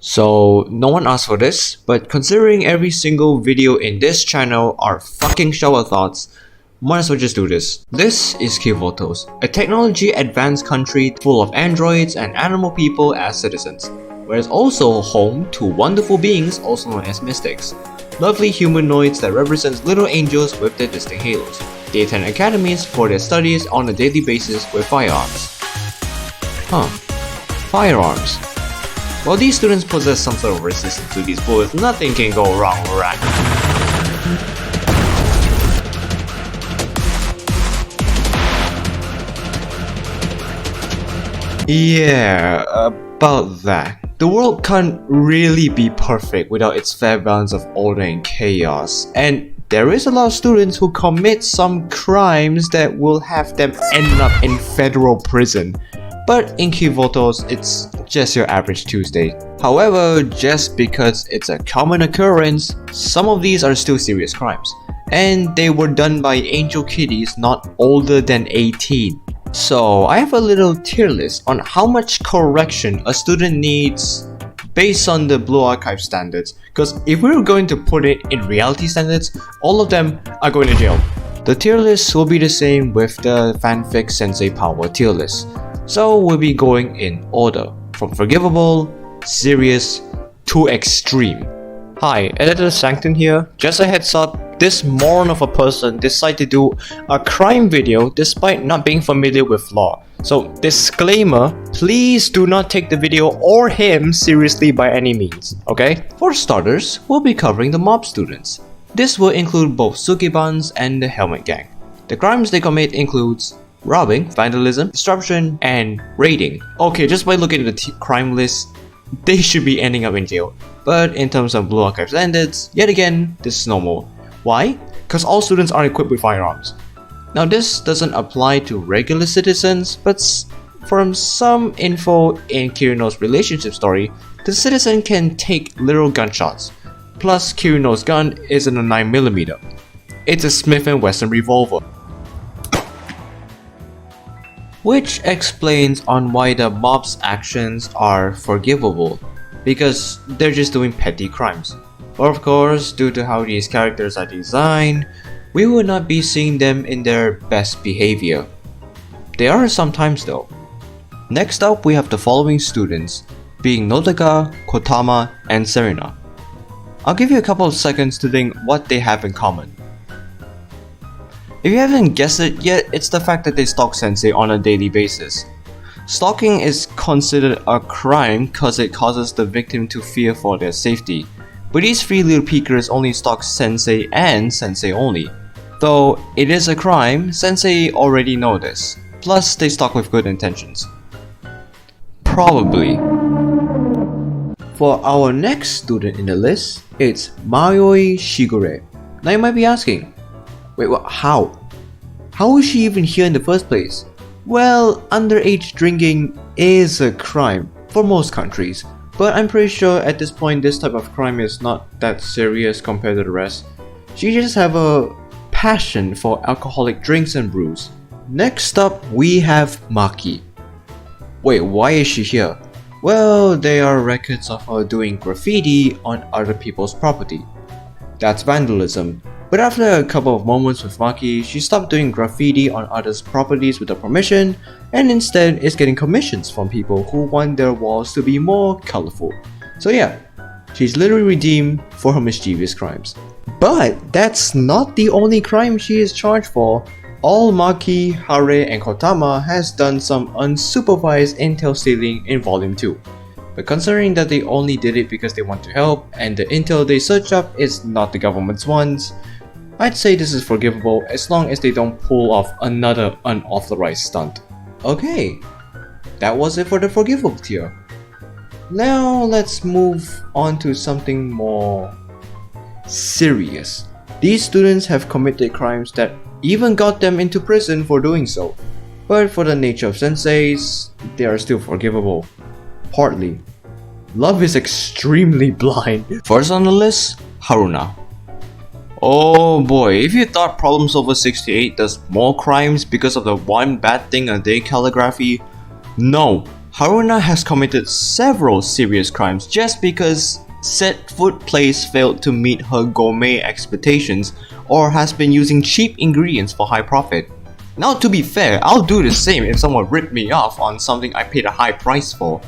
So no one asked for this, but considering every single video in this channel are fucking shower thoughts, might as well just do this. This is Kivotos, a technology advanced country full of androids and animal people as citizens, where it's also home to wonderful beings also known as mystics. Lovely humanoids that represent little angels with their distinct halos. They attend academies for their studies on a daily basis with firearms. Firearms. While these students possess some sort of resistance to these bullets, nothing can go wrong, right? Yeah, about that. The world can't really be perfect without its fair balance of order and chaos, and there is a lot of students who commit some crimes that will have them end up in federal prison. But in Kivotos, it's just your average Tuesday. However, just because it's a common occurrence, some of these are still serious crimes. And they were done by angel kitties not older than 18. So I have a little tier list on how much correction a student needs based on the Blue Archive standards. Because if we were going to put it in reality standards, all of them are going to jail. The tier list will be the same with the fanfic Sensei Power tier list. So we'll be going in order, from forgivable, serious, to extreme. Hi, Editor Sancton here. Just a heads up, this moron of a person decided to do a crime video despite not being familiar with law. So disclaimer, please do not take the video or him seriously by any means, okay? For starters, we'll be covering the mob students. This will include both Sukebans and the Helmet Gang. The crimes they commit includes robbing, vandalism, disruption, and raiding. Okay, just by looking at the crime list, they should be ending up in jail. But in terms of Blue Archive standards, yet again, this is normal. Why? Because all students are equipped with firearms. Now this doesn't apply to regular citizens, but from some info in Kirino's relationship story, the citizen can take literal gunshots. Plus, Kirino's gun isn't a 9mm. It's a Smith & Wesson revolver. Which explains on why the mob's actions are forgivable, because they're just doing petty crimes. But of course, due to how these characters are designed, we will not be seeing them in their best behavior. They are sometimes though. Next up, we have the following students, being Notaka, Kotama, and Serena. I'll give you a couple of seconds to think what they have in common. If you haven't guessed it yet, it's the fact that they stalk Sensei on a daily basis. Stalking is considered a crime cause it causes the victim to fear for their safety. But these three little peekers only stalk Sensei and Sensei only. Though it is a crime, Sensei already know this. Plus, they stalk with good intentions. Probably. For our next student in the list, it's Mayoi Shigure. Now you might be asking, wait, what? How? How is she even here in the first place? Well, underage drinking is a crime for most countries, but I'm pretty sure at this point this type of crime is not that serious compared to the rest. She just have a passion for alcoholic drinks and brews. Next up, we have Maki. Wait, why is she here? Well, there are records of her doing graffiti on other people's property. That's vandalism. But after a couple of moments with Maki, she stopped doing graffiti on others' properties without permission and instead is getting commissions from people who want their walls to be more colorful. So yeah, she's literally redeemed for her mischievous crimes. But that's not the only crime she is charged for. All Maki, Hare, and Kotama has done some unsupervised intel stealing in Volume 2. But considering that they only did it because they want to help and the intel they search up is not the government's ones, I'd say this is forgivable as long as they don't pull off another unauthorized stunt. Okay, that was it for the forgivable tier. Now let's move on to something more serious. These students have committed crimes that even got them into prison for doing so. But for the nature of senseis, they are still forgivable. Partly. Love is extremely blind. First on the list, Haruna. Oh boy, if you thought Problem Solver 68 does more crimes because of the one bad thing a day calligraphy, no. Haruna has committed several serious crimes just because said food place failed to meet her gourmet expectations or has been using cheap ingredients for high profit. Now, to be fair, I'll do the same if someone ripped me off on something I paid a high price for.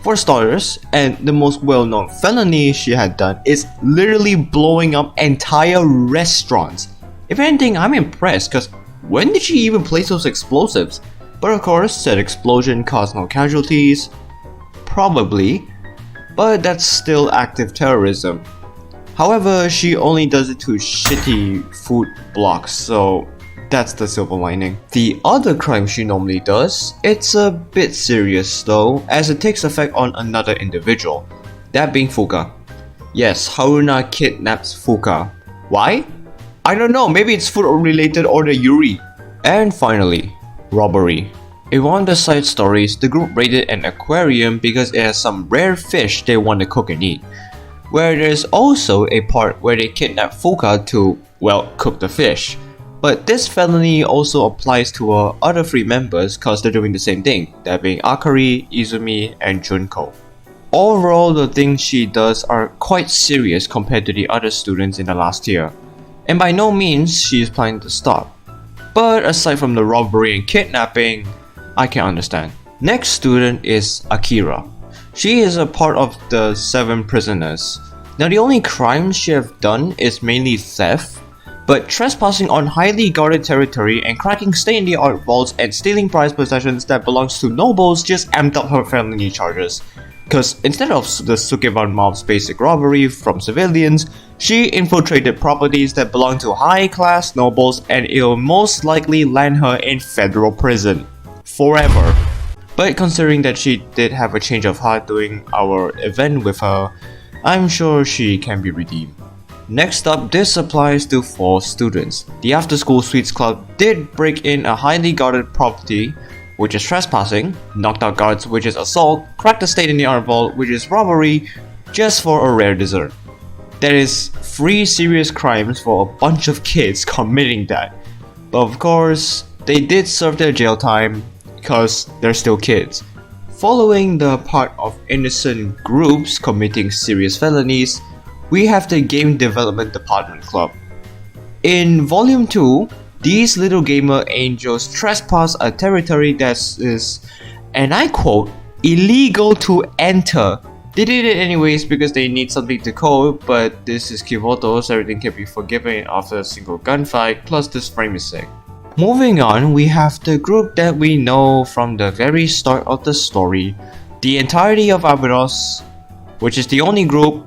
For starters, and the most well-known felony she had done is literally blowing up entire restaurants. If anything, I'm impressed because when did she even place those explosives? But of course, said explosion caused no casualties. Probably, but that's still active terrorism. However, she only does it to shitty food blocks, so that's the silver lining. The other crime she normally does, it's a bit serious though, as it takes effect on another individual, that being Fuka. Yes, Haruna kidnaps Fuka. Why? I don't know, maybe it's food related or the Yuri. And finally, robbery. In one of the side stories, the group raided an aquarium because it has some rare fish they want to cook and eat. Where there's also a part where they kidnap Fuka to, well, cook the fish. But this felony also applies to other 3 members cause they're doing the same thing, that being Akira, Izumi, and Junko. Overall, the things she does are quite serious compared to the other students in the last year, and by no means she is planning to stop. But aside from the robbery and kidnapping, I can understand. Next student is Akira. She is a part of the 7 prisoners. Now the only crimes she have done is mainly theft, but trespassing on highly guarded territory and cracking state-in-the-art vaults and stealing prized possessions that belongs to nobles just amped up her felony charges. Cause instead of the Sukeban mob's basic robbery from civilians, she infiltrated properties that belong to high-class nobles and it'll most likely land her in federal prison. Forever. But considering that she did have a change of heart during our event with her, I'm sure she can be redeemed. Next up, this applies to 4 students. The After School Sweets Club did break in a highly guarded property, which is trespassing, knocked out guards, which is assault, cracked a state-in-the-art vault, which is robbery, just for a rare dessert. That is 3 serious crimes for a bunch of kids committing that. But of course, they did serve their jail time because they're still kids. Following the part of innocent groups committing serious felonies, we have the Game Development Department Club. In Volume 2, these little gamer angels trespass a territory that is, and I quote, illegal to enter. They did it anyways because they need something to code, but this is Kyoto, so everything can be forgiven after a single gunfight, plus this frame is sick. Moving on, we have the group that we know from the very start of the story, the entirety of Abydos, which is the only group,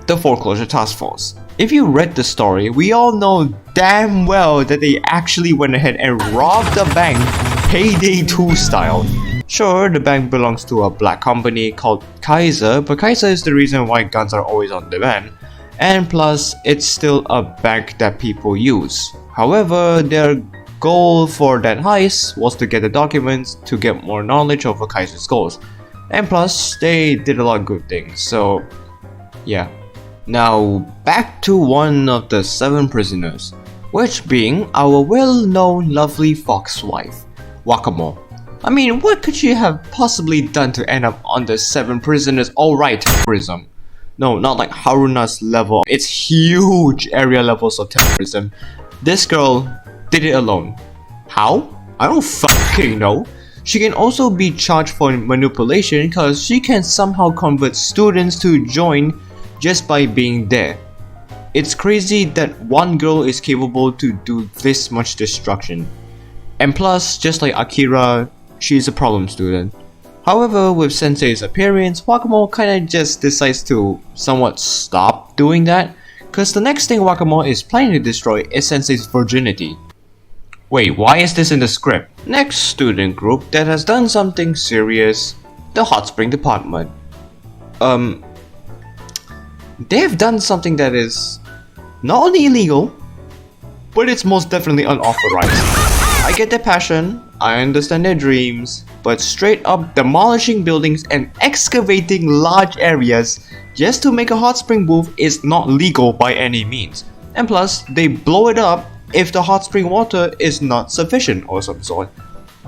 the Foreclosure Task Force. If you read the story, we all know damn well that they actually went ahead and robbed the bank Payday 2 style. Sure, the bank belongs to a black company called Kaiser, but Kaiser is the reason why guns are always on demand. And plus, it's still a bank that people use. However, their goal for that heist was to get the documents to get more knowledge over Kaiser's goals. And plus, they did a lot of good things, so yeah. Now, back to one of the 7 prisoners, which being our well-known lovely fox wife, Wakamo. I mean, what could she have possibly done to end up on the 7 prisoners alright terrorism? No, not like Haruna's level, it's huge area levels of terrorism. This girl did it alone. How? I don't fucking know. She can also be charged for manipulation because she can somehow convert students to join just by being there. It's crazy that one girl is capable to do this much destruction. And plus, just like Akira, she's a problem student. However, with Sensei's appearance, Wakamo kinda just decides to somewhat stop doing that, cause the next thing Wakamo is planning to destroy is Sensei's virginity. Wait, why is this in the script? Next student group that has done something serious, the Hot Spring Department. They have done something that is not only illegal, but it's most definitely unauthorized. I get their passion, I understand their dreams, but straight up demolishing buildings and excavating large areas just to make a hot spring booth is not legal by any means. And plus, they blow it up if the hot spring water is not sufficient or some sort.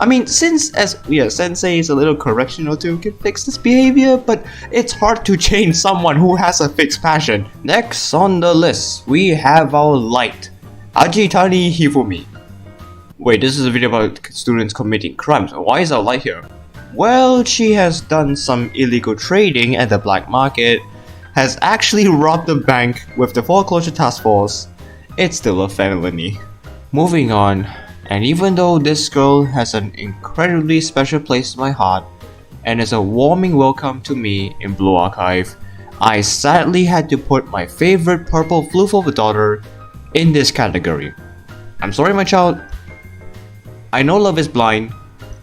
I mean, since as sensei is a little correctional too, can fix this behavior, but it's hard to change someone who has a fixed passion. Next on the list, we have our light, Ajitani Hifumi. Wait, this is a video about students committing crimes. Why is our light here? Well, she has done some illegal trading at the black market, has actually robbed the bank with the foreclosure task force. It's still a felony. Moving on, and even though this girl has an incredibly special place in my heart and is a warming welcome to me in Blue Archive, I sadly had to put my favorite purple floof of a daughter in this category. I'm sorry, my child. I know love is blind,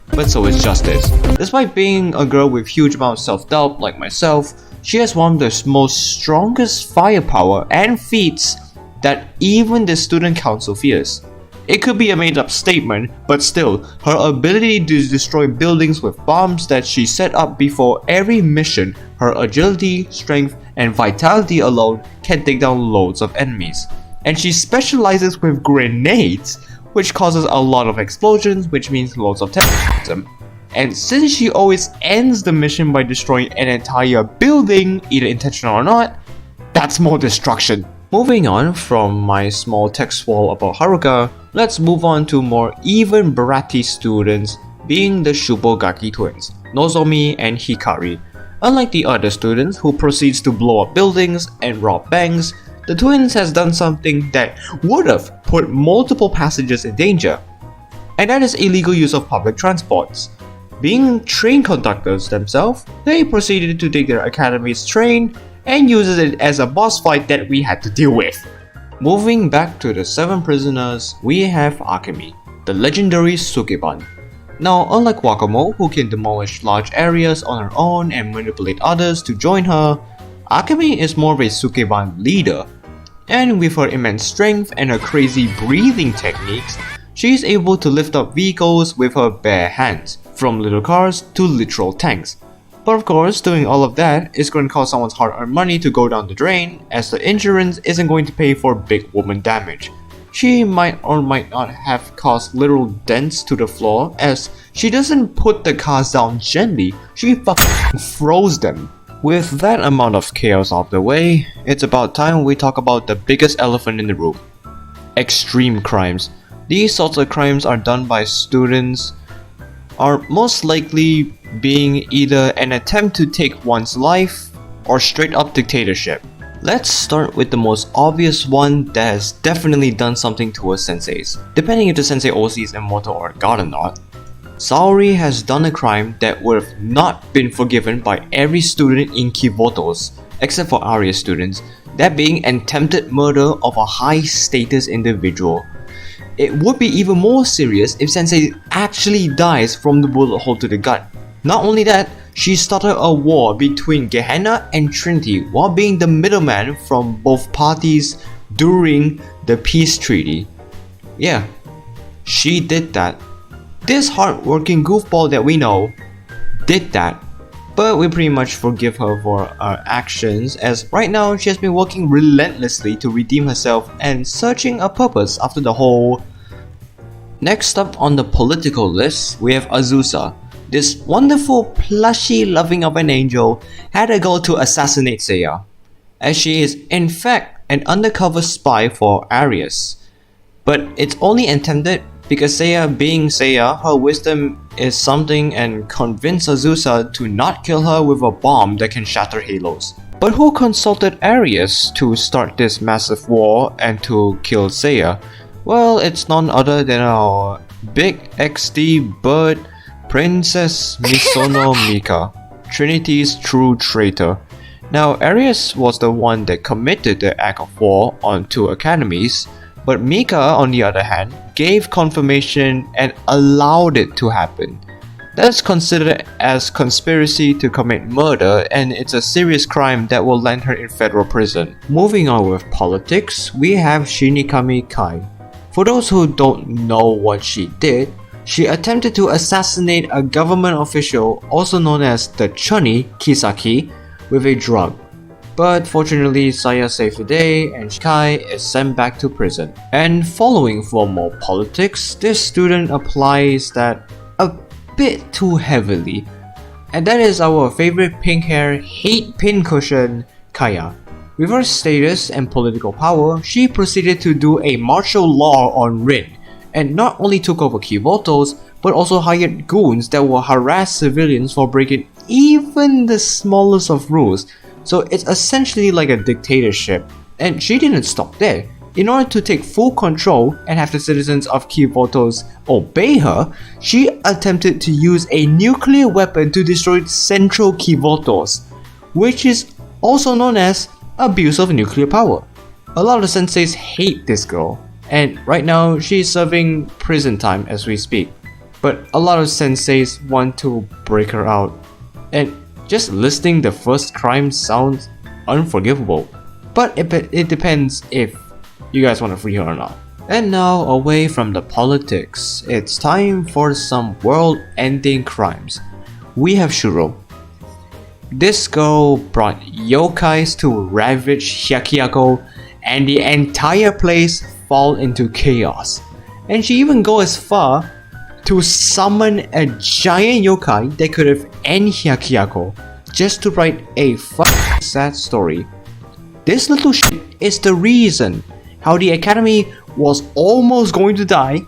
but so is justice. Despite being a girl with huge amount of self-doubt like myself, she has one of the most strongest firepower and feats that even the student council fears. It could be a made-up statement, but still, her ability to destroy buildings with bombs that she set up before every mission, her agility, strength, and vitality alone can take down loads of enemies. And she specializes with grenades, which causes a lot of explosions, which means loads of terrorism. And since she always ends the mission by destroying an entire building, either intentional or not, that's more destruction. Moving on from my small text wall about Haruka, let's move on to more even bratty students, being the Shubogaki twins, Nozomi and Hikari. Unlike the other students who proceeds to blow up buildings and rob banks, the twins has done something that would have put multiple passengers in danger, and that is illegal use of public transports. Being train conductors themselves, they proceeded to take their academy's train and uses it as a boss fight that we had to deal with. Moving back to the 7 prisoners, we have Akemi, the legendary Sukeban. Now, unlike Wakamo, who can demolish large areas on her own and manipulate others to join her, Akemi is more of a Sukeban leader. And with her immense strength and her crazy breathing techniques, she is able to lift up vehicles with her bare hands, from little cars to literal tanks. But of course, doing all of that is going to cause someone's hard-earned money to go down the drain, as the insurance isn't going to pay for big woman damage. She might or might not have caused literal dents to the floor, as she doesn't put the cars down gently, she fucking froze them. With that amount of chaos out of the way, it's about time we talk about the biggest elephant in the room. Extreme crimes. These sorts of crimes are done by students, are most likely being either an attempt to take one's life or straight up dictatorship. Let's start with the most obvious one that has definitely done something to us senseis, depending if the sensei OC is immortal or god or not. Saori has done a crime that would have not been forgiven by every student in Kivotos, except for Aria students, that being attempted murder of a high status individual. It would be even more serious if Sensei actually dies from the bullet hole to the gut. Not only that, she started a war between Gehenna and Trinity while being the middleman from both parties during the peace treaty. Yeah, she did that. This hard-working goofball that we know did that. But we pretty much forgive her for her actions, as right now she has been working relentlessly to redeem herself and searching a purpose after the whole. Next up on the political list, we have Azusa. This wonderful, plushy loving of an angel had a goal to assassinate Seiya, as she is in fact an undercover spy for Arius. But it's only attempted because Seiya being Seiya, her wisdom is something and convinced Azusa to not kill her with a bomb that can shatter halos. But who consulted Arius to start this massive war and to kill Seiya? Well, it's none other than our big XD bird, Princess Misono Mika, Trinity's true traitor. Now, Arius was the one that committed the act of war on 2 academies, but Mika, on the other hand, gave confirmation and allowed it to happen. That's considered as conspiracy to commit murder, and it's a serious crime that will land her in federal prison. Moving on with politics, we have Shinikami Kai. For those who don't know what she did, she attempted to assassinate a government official, also known as the Chunny Kisaki, with a drug. But fortunately, Saya saved the day and Kai is sent back to prison. And following for more politics, this student applies that a bit too heavily. And that is our favorite pink hair hate pincushion, Kaya. With her status and political power, she proceeded to do a martial law on Rin, and not only took over key vaults, but also hired goons that will harass civilians for breaking even the smallest of rules. So it's essentially like a dictatorship, and she didn't stop there. In order to take full control and have the citizens of key vaults obey her, she attempted to use a nuclear weapon to destroy central key vaults, which is also known as abuse of nuclear power. A lot of senseis hate this girl, and right now she's serving prison time as we speak. But a lot of senseis want to break her out, and just listing the first crime sounds unforgivable. But it depends if you guys want to free her or not. And now, away from the politics, it's time for some world-ending crimes. We have Shuro. This girl brought yokais to ravage Hyakuyaku, and the entire place fall into chaos. And she even goes as far to summon a giant yokai that could have ended Hyakuyaku just to write a fucking sad story. This little shit is the reason how the academy was almost going to die,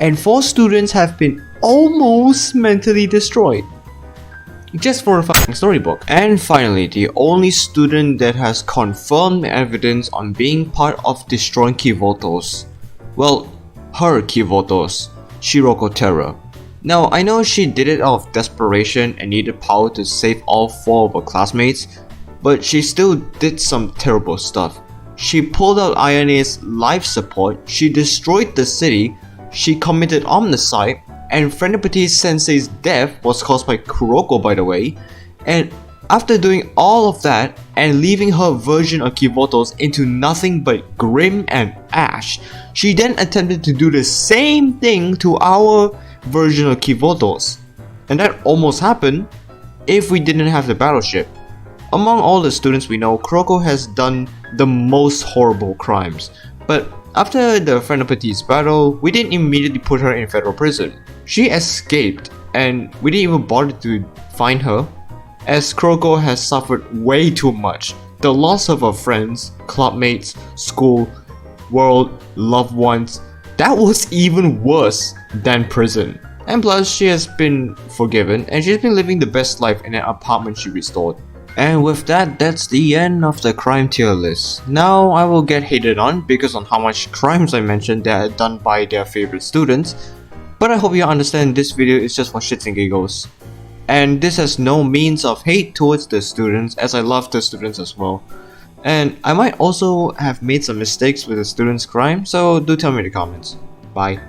and 4 students have been almost mentally destroyed. Just for a fucking storybook. And finally, the only student that has confirmed evidence on being part of destroying key vaults. Well, her key vaults, Shiroko Terra. Now, I know she did it out of desperation and needed power to save all 4 of her classmates, but she still did some terrible stuff. She pulled out Ayane's life support, she destroyed the city, she committed homicide, and Friendipity Sensei's death was caused by Kuroko, by the way. And after doing all of that and leaving her version of Kivotos into nothing but grim and ash, she then attempted to do the same thing to our version of Kivotos. And that almost happened if we didn't have the battleship. Among all the students we know, Kuroko has done the most horrible crimes. But after the Friendipity's battle, we didn't immediately put her in federal prison. She escaped, and we didn't even bother to find her, as Kuroko has suffered way too much. The loss of her friends, clubmates, school, world, loved ones, that was even worse than prison. And plus, she has been forgiven, and she's been living the best life in an apartment she restored. And with that, that's the end of the crime tier list. Now I will get hated on because on how much crimes I mentioned that are done by their favorite students. But I hope you understand this video is just for shits and giggles. And this has no means of hate towards the students, as I love the students as well. And I might also have made some mistakes with the students' crime, so do tell me in the comments. Bye.